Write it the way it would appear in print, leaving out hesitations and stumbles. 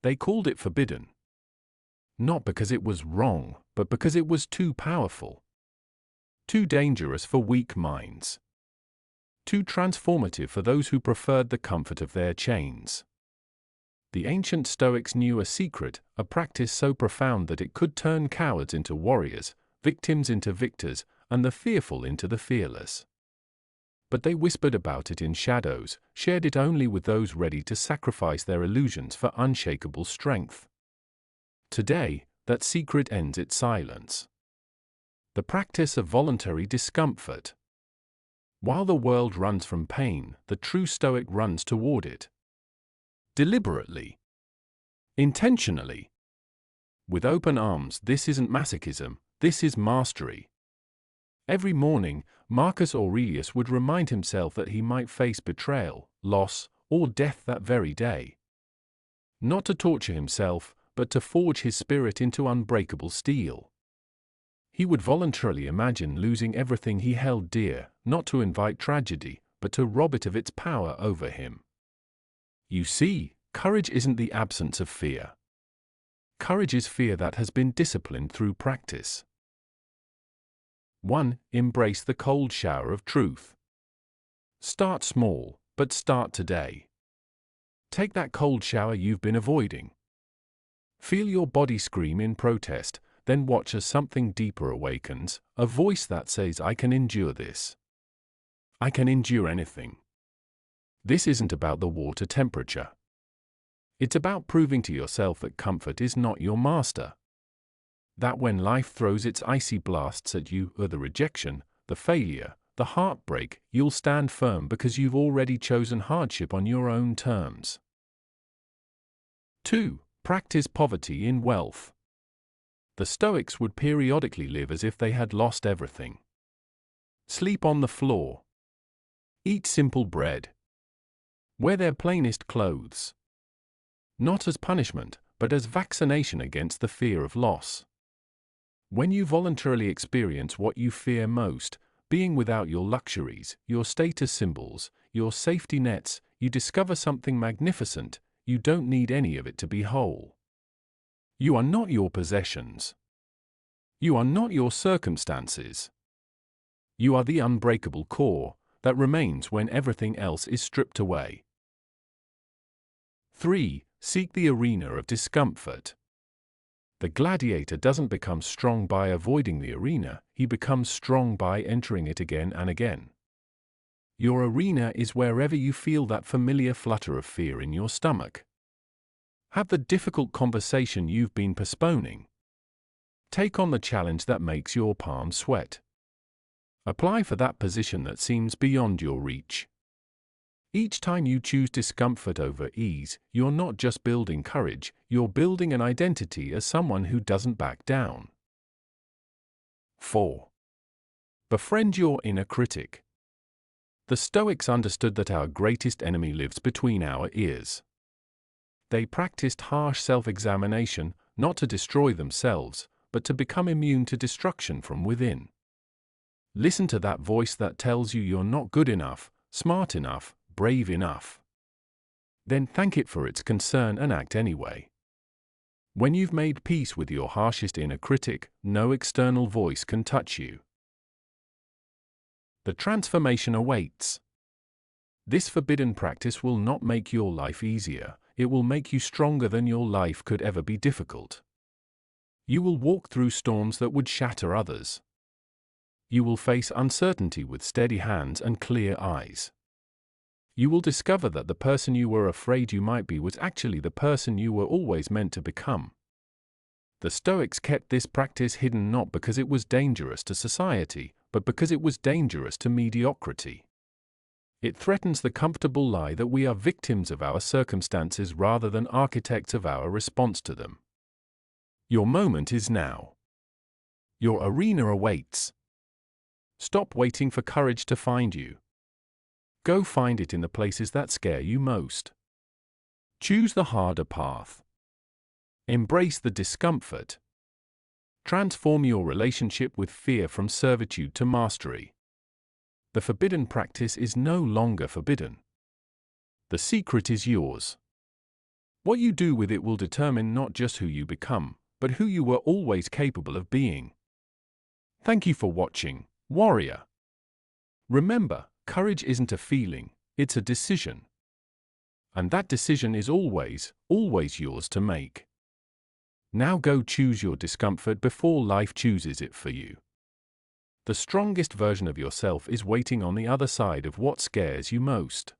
They called it forbidden. Not because it was wrong, but because it was too powerful. Too dangerous for weak minds. Too transformative for those who preferred the comfort of their chains. The ancient Stoics knew a secret, a practice so profound that it could turn cowards into warriors, victims into victors, and the fearful into the fearless. But they whispered about it in shadows, shared it only with those ready to sacrifice their illusions for unshakable strength. Today, that secret ends its silence. The practice of voluntary discomfort. While the world runs from pain, the true Stoic runs toward it. Deliberately. Intentionally. With open arms. This isn't masochism, this is mastery. Every morning, Marcus Aurelius would remind himself that he might face betrayal, loss, or death that very day. Not to torture himself, but to forge his spirit into unbreakable steel. He would voluntarily imagine losing everything he held dear, not to invite tragedy, but to rob it of its power over him. You see, courage isn't the absence of fear. Courage is fear that has been disciplined through practice. 1. Embrace the cold shower of truth. Start small, but start today. Take that cold shower you've been avoiding. Feel your body scream in protest, then watch as something deeper awakens, a voice that says, I can endure this. I can endure anything. This isn't about the water temperature. It's about proving to yourself that comfort is not your master. That when life throws its icy blasts at you, or the rejection, the failure, the heartbreak, you'll stand firm because you've already chosen hardship on your own terms. 2. Practice poverty in wealth. The Stoics would periodically live as if they had lost everything. Sleep on the floor. Eat simple bread. Wear their plainest clothes. Not as punishment, but as vaccination against the fear of loss. When you voluntarily experience what you fear most, being without your luxuries, your status symbols, your safety nets, you discover something magnificent. You don't need any of it to be whole. You are not your possessions. You are not your circumstances. You are the unbreakable core that remains when everything else is stripped away. 3. Seek the arena of discomfort. The gladiator doesn't become strong by avoiding the arena, he becomes strong by entering it again and again. Your arena is wherever you feel that familiar flutter of fear in your stomach. Have the difficult conversation you've been postponing. Take on the challenge that makes your palms sweat. Apply for that position that seems beyond your reach. Each time you choose discomfort over ease, you're not just building courage, you're building an identity as someone who doesn't back down. 4. Befriend your inner critic. The Stoics understood that our greatest enemy lives between our ears. They practiced harsh self-examination, not to destroy themselves, but to become immune to destruction from within. Listen to that voice that tells you you're not good enough, smart enough, brave enough. Then thank it for its concern and act anyway. When you've made peace with your harshest inner critic, no external voice can touch you. The transformation awaits. This forbidden practice will not make your life easier, it will make you stronger than your life could ever be difficult. You will walk through storms that would shatter others. You will face uncertainty with steady hands and clear eyes. You will discover that the person you were afraid you might be was actually the person you were always meant to become. The Stoics kept this practice hidden not because it was dangerous to society, but because it was dangerous to mediocrity. It threatens the comfortable lie that we are victims of our circumstances rather than architects of our response to them. Your moment is now. Your arena awaits. Stop waiting for courage to find you. Go find it in the places that scare you most. Choose the harder path. Embrace the discomfort. Transform your relationship with fear from servitude to mastery. The forbidden practice is no longer forbidden. The secret is yours. What you do with it will determine not just who you become, but who you were always capable of being. Thank you for watching, warrior. Remember, courage isn't a feeling, it's a decision. And that decision is always, always yours to make. Now go choose your discomfort before life chooses it for you. The strongest version of yourself is waiting on the other side of what scares you most.